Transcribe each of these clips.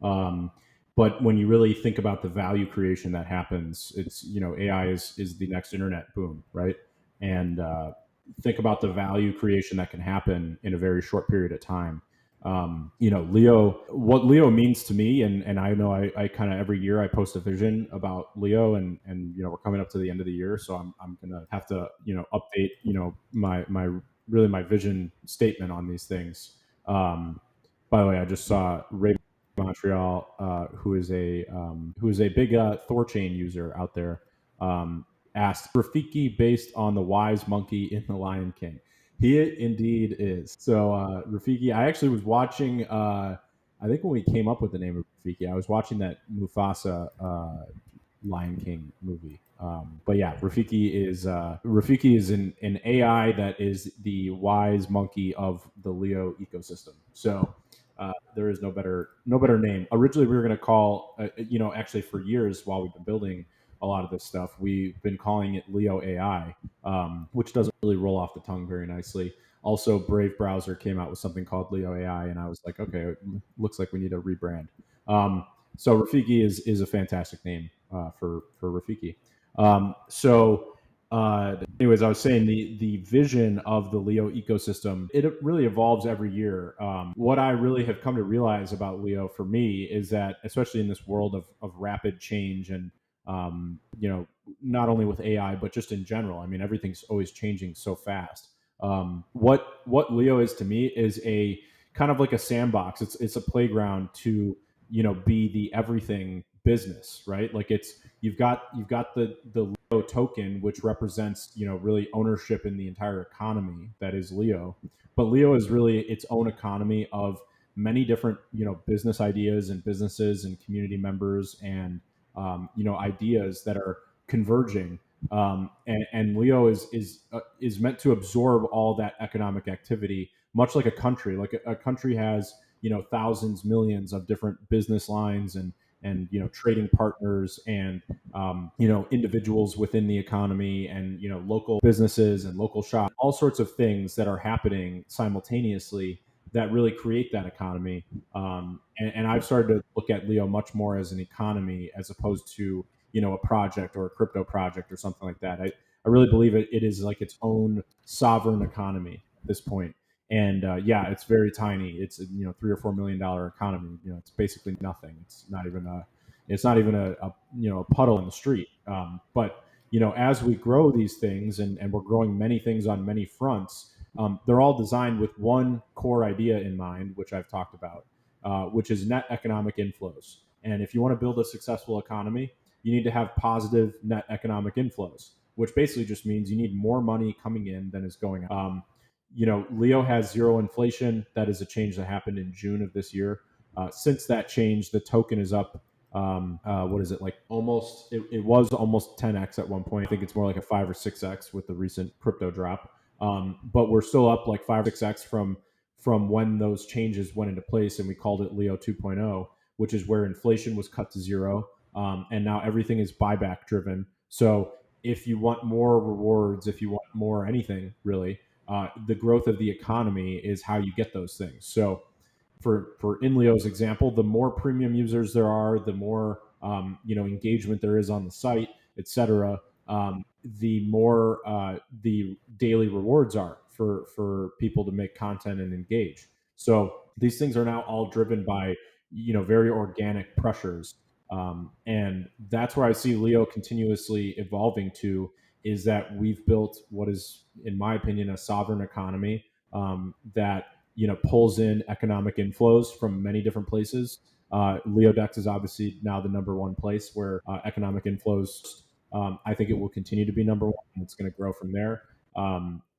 But when you really think about the value creation that happens, it's, AI is the next internet boom, right? And think about the value creation that can happen in a very short period of time. What Leo means to me, and I know I kind of every year I post a vision about Leo, and we're coming up to the end of the year, so I'm gonna have to update my vision statement on these things. By the way, I just saw Ray Montreal, who is a big Thorchain user out there, asked Rafiki based on the wise monkey in The Lion King. He indeed is. So Rafiki, I actually was watching. I think when we came up with the name of Rafiki, I was watching that Mufasa Lion King movie. But yeah, Rafiki is an AI that is the wise monkey of the Leo ecosystem. So there is no better name. Originally, we were going to call actually for years while we've been building a lot of this stuff, we've been calling it LeoAI, which doesn't really roll off the tongue very nicely. Also, Brave Browser came out with something called LeoAI, and I was like, okay, it looks like we need a rebrand. So Rafiki is a fantastic name for Rafiki. Anyways, I was saying the vision of the Leo ecosystem, it really evolves every year. What I really have come to realize about Leo for me is that, especially in this world of rapid change and not only with AI but just in general, I mean, everything's always changing so fast. What Leo is to me is a kind of like a sandbox. It's a playground to be the everything business, right? Like you've got the Leo token, which represents really ownership in the entire economy that is Leo. But Leo is really its own economy of many different business ideas and businesses and community members and ideas that are converging. And Leo is meant to absorb all that economic activity, much like a country. Like a country has thousands, millions of different business lines and trading partners and individuals within the economy and local businesses and local shops, all sorts of things that are happening simultaneously that really create that economy. And I've started to look at Leo much more as an economy as opposed to a project or a crypto project or something like that. I really believe it is like its own sovereign economy at this point. And yeah, it's very tiny. It's $3 or $4 million economy. It's basically nothing. It's not even a a puddle in the street. But as we grow these things and we're growing many things on many fronts, they're all designed with one core idea in mind, which I've talked about, which is net economic inflows. And if you want to build a successful economy, you need to have positive net economic inflows, which basically just means you need more money coming in than is going out. Leo has zero inflation. That is a change that happened in June of this year. Since that change, the token is up. What is it like? It was almost 10x at one point. I think it's more like a 5 or 6x with the recent crypto drop. But we're still up like 5 or 6x from when those changes went into place, and we called it Leo 2.0, which is where inflation was cut to zero, and now everything is buyback driven. So if you want more rewards, if you want more anything really, the growth of the economy is how you get those things. So for in Leo's example, the more premium users there are, the more engagement there is on the site, etc. The more the daily rewards are for people to make content and engage. So these things are now all driven by very organic pressures, and that's where I see Leo continuously evolving to. Is that we've built what is, in my opinion, a sovereign economy that pulls in economic inflows from many different places. LeoDex is obviously now the number one place where economic inflows. I think it will continue to be number one, and it's going to grow from there.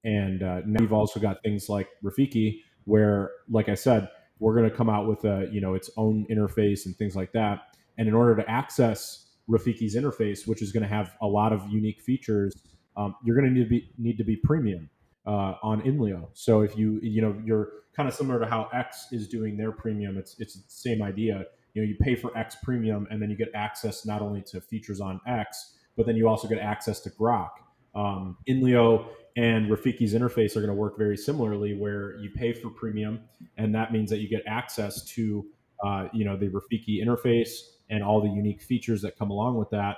And now we've also got things like Rafiki, where, like I said, we're going to come out with its own interface and things like that. And in order to access Rafiki's interface, which is going to have a lot of unique features, you're going to need to be premium on Inleo. So if you're kind of similar to how X is doing their premium. It's the same idea. You pay for X premium, and then you get access not only to features on X, but then you also get access to Grok. Inleo and Rafiki's interface are going to work very similarly, where you pay for premium, and that means that you get access to the Rafiki interface and all the unique features that come along with that.